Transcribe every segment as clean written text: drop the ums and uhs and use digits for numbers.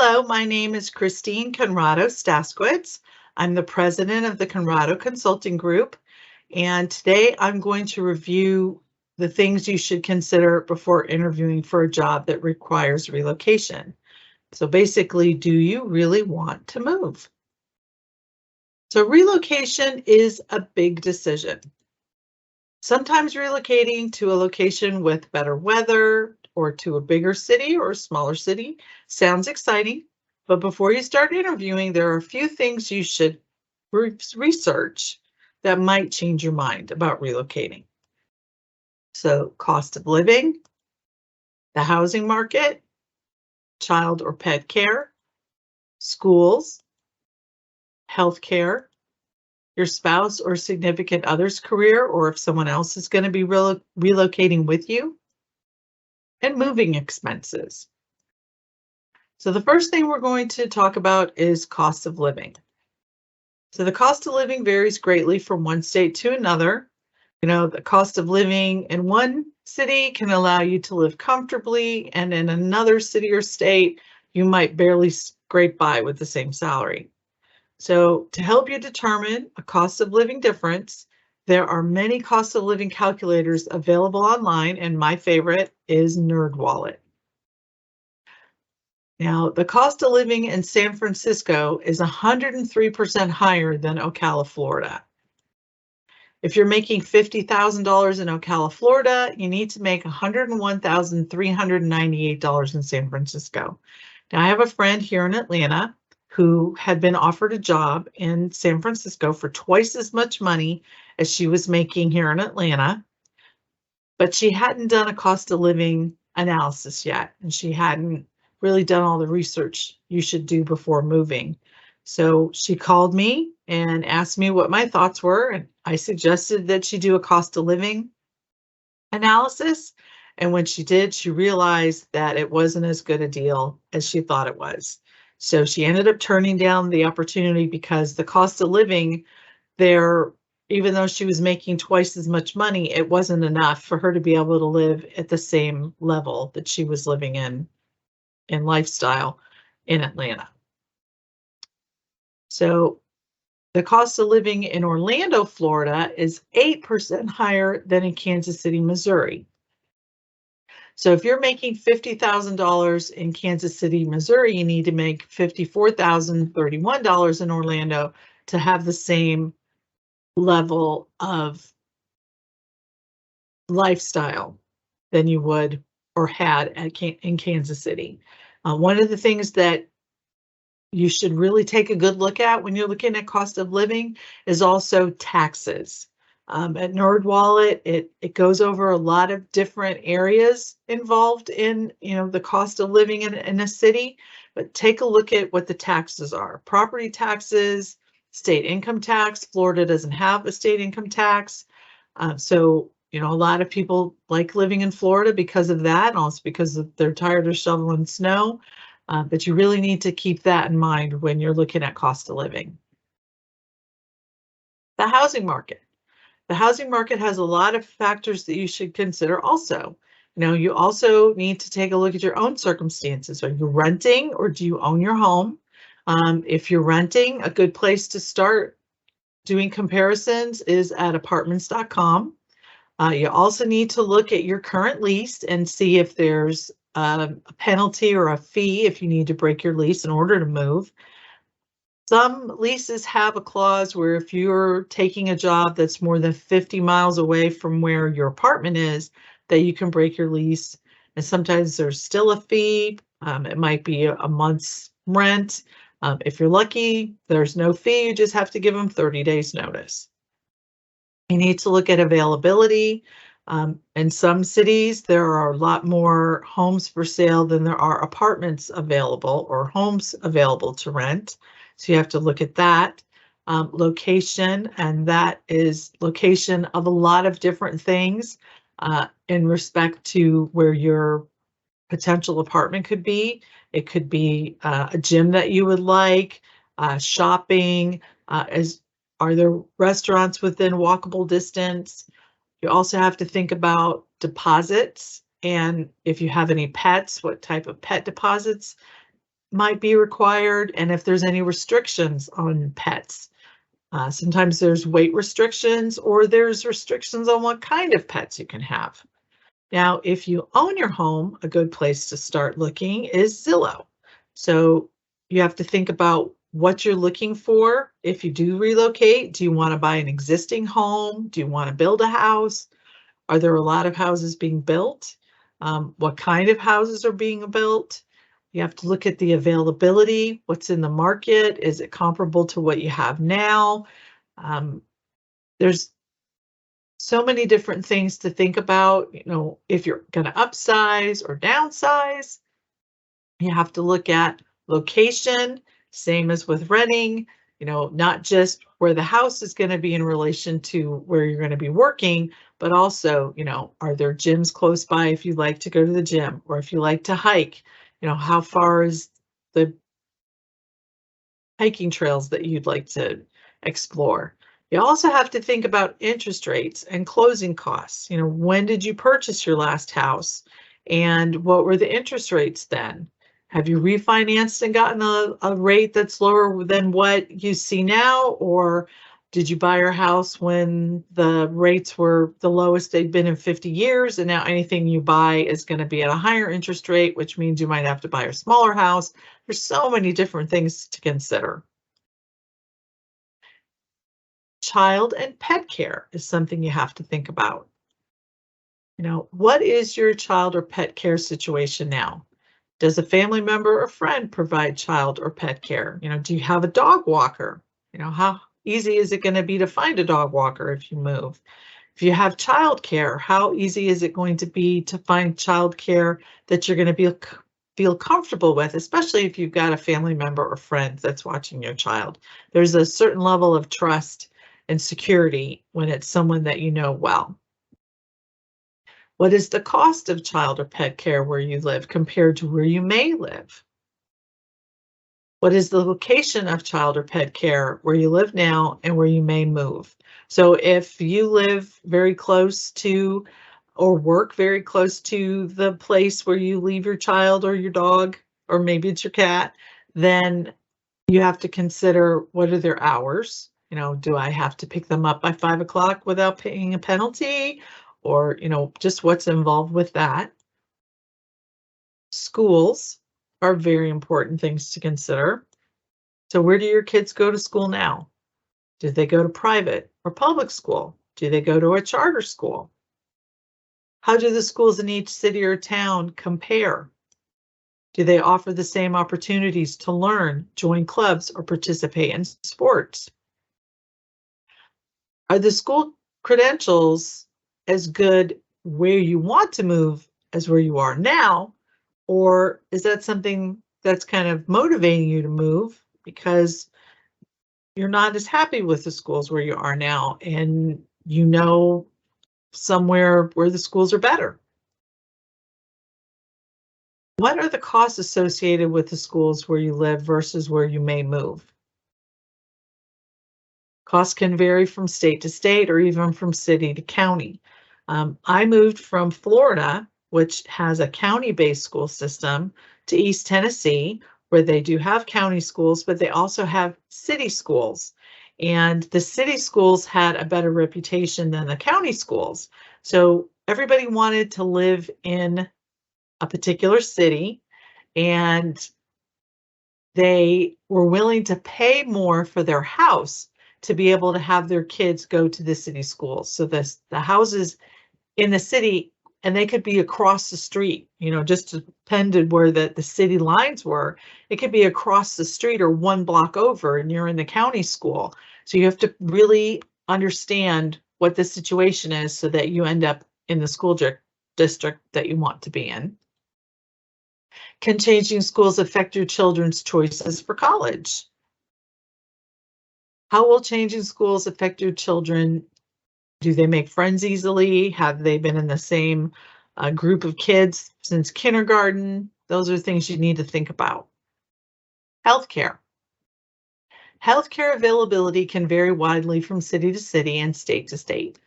Hello, my name is Christine Conrado Staskowitz. I'm the president of the Conrado Consulting Group, and today I'm going to review the things you should consider before interviewing for a job that requires relocation. So basically, do you really want to move? So relocation is a big decision. Sometimes relocating to a location with better weather or to a bigger city or a smaller city sounds exciting, but before you start interviewing, there are a few things you should research that might change your mind about relocating. So cost of living, the housing market, child or pet care, schools, healthcare, your spouse or significant other's career, or if someone else is going to be relocating with you, and moving expenses. So the first thing we're going to talk about is cost of living. So the cost of living varies greatly from one state to another. You know, the cost of living in one city can allow you to live comfortably, and in another city or state, you might barely scrape by with the same salary. So to help you determine a cost of living difference, there are many cost of living calculators available online, and my favorite is NerdWallet. Now, the cost of living in San Francisco is 103% higher than Ocala, Florida. If you're making $50,000 in Ocala, Florida, you need to make $101,398 in San Francisco. Now, I have a friend here in Atlanta who had been offered a job in San Francisco for twice as much money as she was making here in Atlanta, but she hadn't done a cost of living analysis yet, and she hadn't really done all the research you should do before moving. So she called me and asked me what my thoughts were, and I suggested that she do a cost of living analysis. And when she did, she realized that it wasn't as good a deal as she thought it was. So she ended up turning down the opportunity because the cost of living there, even though she was making twice as much money, it wasn't enough for her to be able to live at the same level that she was living in lifestyle in Atlanta. So the cost of living in Orlando, Florida is 8% higher than in Kansas City, Missouri. So if you're making $50,000 in Kansas City, Missouri, you need to make $54,031 in Orlando to have the same level of lifestyle than you would or had in Kansas City. One of the things that you should really take a good look at when you're looking at cost of living is also taxes. At NerdWallet, it goes over a lot of different areas involved in, the cost of living in a city, but take a look at what the taxes are. Property taxes, state income tax. Florida doesn't have a state income tax. So, a lot of people like living in Florida because of that, and also because they're tired of shoveling snow. But you really need to keep that in mind when you're looking at cost of living. The housing market. The housing market has a lot of factors that you should consider also. You also need to take a look at your own circumstances. Are you renting or do you own your home? If you're renting, a good place to start doing comparisons is at apartments.com. You also need to look at your current lease and see if there's a penalty or a fee if you need to break your lease in order to move. Some leases have a clause where if you're taking a job that's more than 50 miles away from where your apartment is, that you can break your lease. And sometimes there's still a fee. It might be a month's rent. If you're lucky, there's no fee. You just have to give them 30 days notice. You need to look at availability. In some cities, there are a lot more homes for sale than there are apartments available or homes available to rent. So you have to look at that. Location, and that is location of a lot of different things in respect to where your potential apartment could be. It could be a gym that you would like, shopping, are there restaurants within walkable distance? You also have to think about deposits, and if you have any pets, what type of pet deposits might be required and if there's any restrictions on pets. Sometimes there's weight restrictions or there's restrictions on what kind of pets you can have. Now, if you own your home, a good place to start looking is Zillow. So you have to think about what you're looking for. If you do relocate, do you want to buy an existing home? Do you want to build a house? Are there a lot of houses being built? What kind of houses are being built? You have to look at the availability, what's in the market. Is it comparable to what you have now? There's so many different things to think about. If you're going to upsize or downsize, you have to look at location, same as with renting, not just where the house is going to be in relation to where you're going to be working, but also, are there gyms close by if you like to go to the gym or if you like to hike, how far is the hiking trails that you'd like to explore. You also have to think about interest rates and closing costs. When did you purchase your last house and what were the interest rates then? Have you refinanced and gotten a rate that's lower than what you see now? Or did you buy your house when the rates were the lowest they've been in 50 years and now anything you buy is going to be at a higher interest rate, which means you might have to buy a smaller house? There's so many different things to consider. Child and pet care is something you have to think about. What is your child or pet care situation now? Does a family member or friend provide child or pet care? Do you have a dog walker? How easy is it going to be to find a dog walker if you move? If you have childcare, how easy is it going to be to find childcare that you're going to feel comfortable with, especially if you've got a family member or friend that's watching your child? There's a certain level of trust and security when it's someone that you know well. What is the cost of child or pet care where you live compared to where you may live? What is the location of child or pet care where you live now and where you may move? So if you live very close to or work very close to the place where you leave your child or your dog, or maybe it's your cat, then you have to consider what are their hours. Do I have to pick them up by 5 o'clock without paying a penalty? Or, just what's involved with that. Schools are very important things to consider. So where do your kids go to school now? Do they go to private or public school? Do they go to a charter school? How do the schools in each city or town compare? Do they offer the same opportunities to learn, join clubs, or participate in sports? Are the school credentials as good where you want to move as where you are now? Or is that something that's kind of motivating you to move because you're not as happy with the schools where you are now and somewhere where the schools are better? What are the costs associated with the schools where you live versus where you may move? Costs can vary from state to state or even from city to county. I moved from Florida, which has a county-based school system, to East Tennessee, where they do have county schools, but they also have city schools. And the city schools had a better reputation than the county schools. So everybody wanted to live in a particular city, and they were willing to pay more for their house to be able to have their kids go to the city schools. So the houses in the city, and they could be across the street, just depended where the city lines were. It could be across the street or one block over and you're in the county school. So you have to really understand what the situation is so that you end up in the school district that you want to be in. Can changing schools affect your children's choices for college? How will changing schools affect your children? Do they make friends easily? Have they been in the same group of kids since kindergarten? Those are things you need to think about. Healthcare. Healthcare availability can vary widely from city to city and state to state.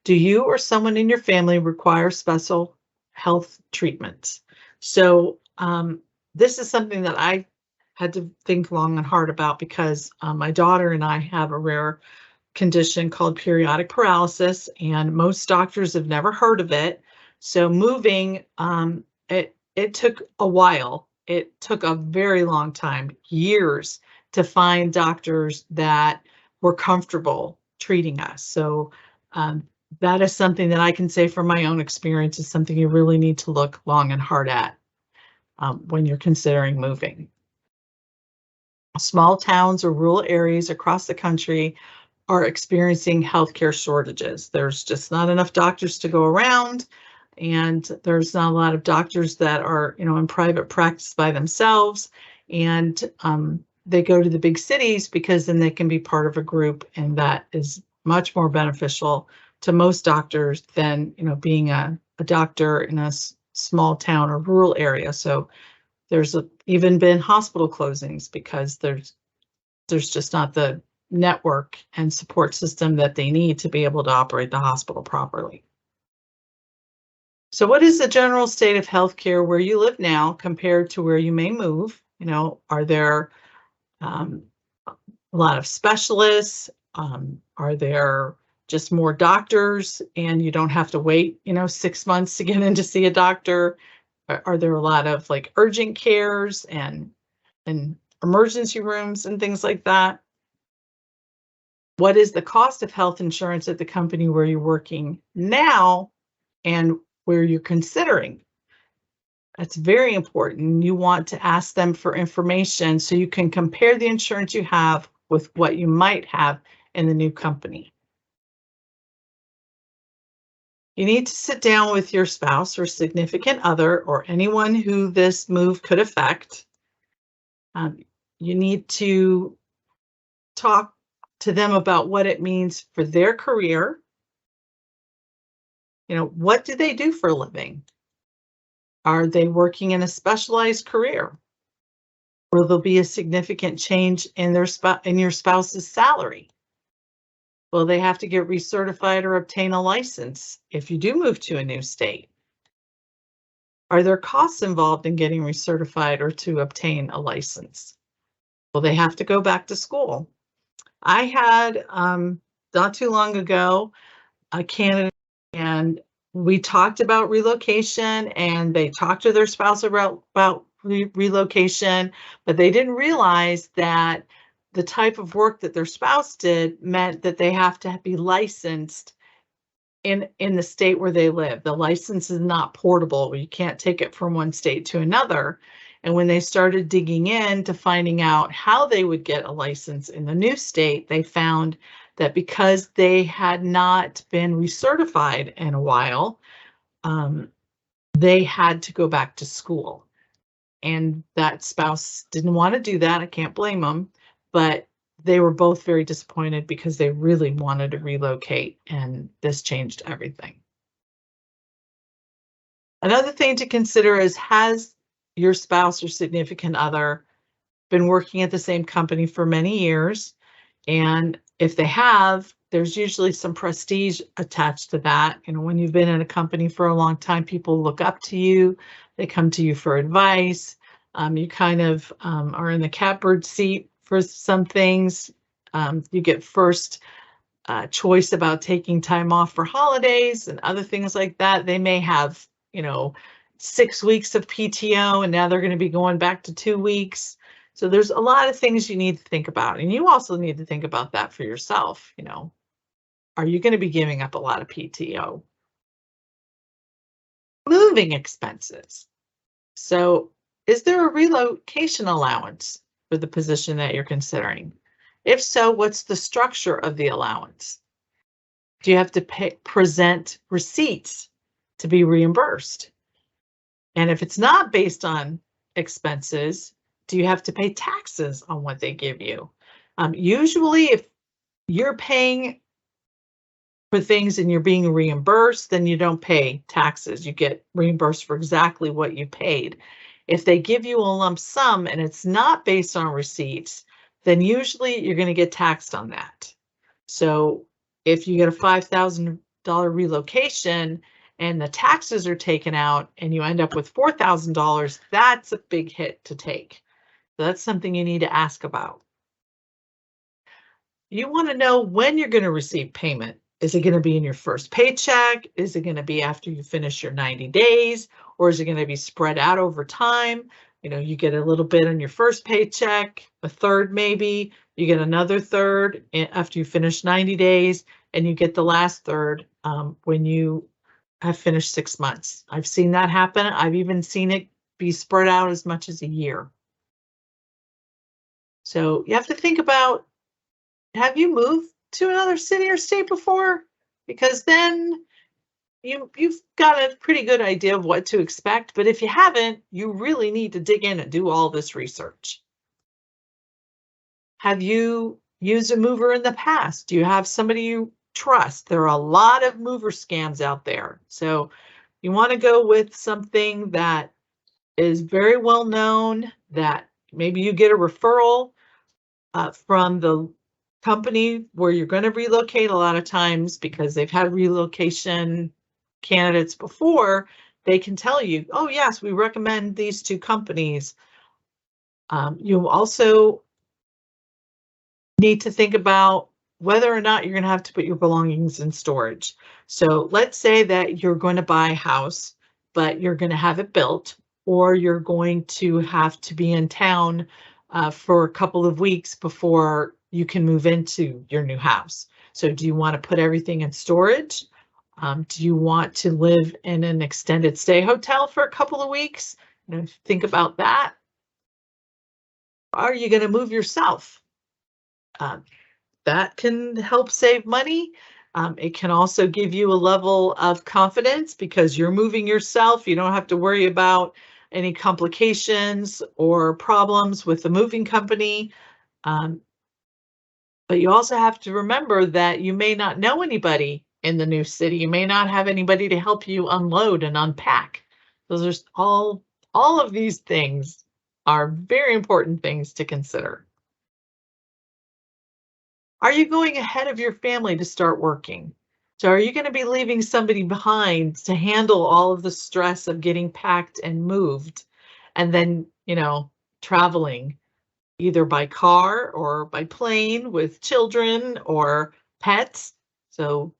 Do you or someone in your family require special health treatments? So this is something that I had to think long and hard about because my daughter and I have a rare condition called periodic paralysis, and most doctors have never heard of it. So moving, it took a while. It took a very long time, years, to find doctors that were comfortable treating us. So that is something that I can say from my own experience is something you really need to look long and hard at when you're considering moving. Small towns or rural areas across the country are experiencing healthcare shortages. There's just not enough doctors to go around, and there's not a lot of doctors that are, in private practice by themselves. And they go to the big cities because then they can be part of a group, and that is much more beneficial to most doctors than, being a doctor in a small town or rural area. So there's even been hospital closings because there's just not the network and support system that they need to be able to operate the hospital properly. So what is the general state of healthcare where you live now compared to where you may move? Are there a lot of specialists? Are there just more doctors and you don't have to wait, 6 months to get in to see a doctor? Are there a lot of like urgent cares and emergency rooms and things like that? What is the cost of health insurance at the company where you're working now and where you're considering? That's very important. You want to ask them for information so you can compare the insurance you have with what you might have in the new company. You need to sit down with your spouse or significant other or anyone who this move could affect. You need to talk to them about what it means for their career. What do they do for a living? Are they working in a specialized career? Will there be a significant change in your spouse's salary? Will they have to get recertified or obtain a license if you do move to a new state? Are there costs involved in getting recertified or to obtain a license? Will they have to go back to school? I had not too long ago a candidate, and we talked about relocation, and they talked to their spouse about relocation, but they didn't realize that the type of work that their spouse did meant that they have to be licensed in the state where they live. The license is not portable. You can't take it from one state to another. And when they started digging into finding out how they would get a license in the new state, they found that because they had not been recertified in a while, they had to go back to school. And that spouse didn't want to do that. I can't blame them, but they were both very disappointed because they really wanted to relocate, and this changed everything. Another thing to consider is, has your spouse or significant other been working at the same company for many years? And if they have, there's usually some prestige attached to that. When you've been in a company for a long time, people look up to you. They come to you for advice. You kind of are in the catbird seat for some things. You get first choice about taking time off for holidays and other things like that. They may have, 6 weeks of PTO, and now they're going to be going back to 2 weeks. So there's a lot of things you need to think about. And you also need to think about that for yourself. Are you going to be giving up a lot of PTO? Moving expenses. So is there a relocation allowance for the position that you're considering? If so, what's the structure of the allowance? Do you have to present receipts to be reimbursed? And if it's not based on expenses, do you have to pay taxes on what they give you? Usually, if you're paying for things and you're being reimbursed, then you don't pay taxes. You get reimbursed for exactly what you paid. If they give you a lump sum and it's not based on receipts, then usually you're going to get taxed on that. So if you get a $5,000 relocation and the taxes are taken out and you end up with $4,000, that's a big hit to take. So that's something you need to ask about. You want to know when you're going to receive payment. Is it going to be in your first paycheck? Is it going to be after you finish your 90 days? Or is it going to be spread out over time? You know, you get a little bit on your first paycheck, a third maybe, you get another third after you finish 90 days, and you get the last third when you have finished 6 months. I've seen that happen. I've even seen it be spread out as much as a year. So you have to think about, have you moved to another city or state before? Because then you've got a pretty good idea of what to expect. But if you haven't, you really need to dig in and do all this research. Have you used a mover in the past? Do you have somebody you trust? There are a lot of mover scams out there. So you want to go with something that is very well known, that maybe you get a referral from the company where you're going to relocate. A lot of times, because they've had relocation candidates before, they can tell you, oh yes, we recommend these two companies. You also need to think about whether or not you're going to have to put your belongings in storage. So let's say that you're going to buy a house, but you're going to have it built, or you're going to have to be in town for a couple of weeks before you can move into your new house. So do you want to put everything in storage? Do you want to live in an extended stay hotel for a couple of weeks? You know, think about that. Are you going to move yourself? That can help save money. It can also give you a level of confidence because you're moving yourself. You don't have to worry about any complications or problems with the moving company. But you also have to remember that you may not know anybody in the new city. You may not have anybody to help you unload and unpack. Those are all of these things are very important things to consider. Are you going ahead of your family to start working? So are you going to be leaving somebody behind to handle all of the stress of getting packed and moved and then, you know, traveling either by car or by plane with children or pets? So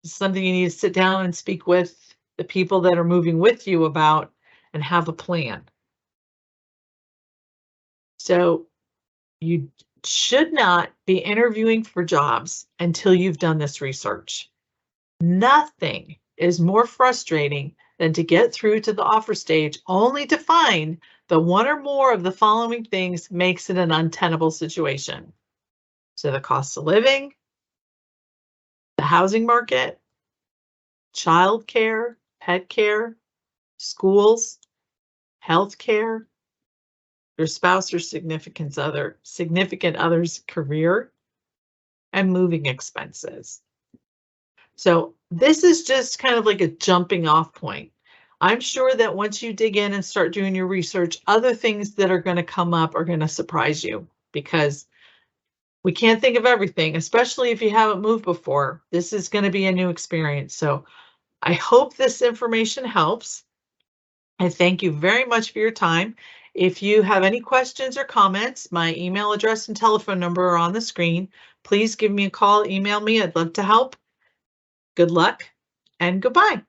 it's something you need to sit down and speak with the people that are moving with you about and have a plan. So you should not be interviewing for jobs until you've done this research. Nothing is more frustrating than to get through to the offer stage only to find that one or more of the following things makes it an untenable situation. So the cost of living, the housing market, childcare, pet care, schools, health care, your spouse or significant other's career, and moving expenses. So this is just kind of like a jumping off point. I'm sure that once you dig in and start doing your research, other things that are going to come up are going to surprise you because we can't think of everything, especially if you haven't moved before. This is going to be a new experience. So I hope this information helps. I thank you very much for your time. If you have any questions or comments, my email address and telephone number are on the screen. Please give me a call, email me. I'd love to help. Good luck and goodbye.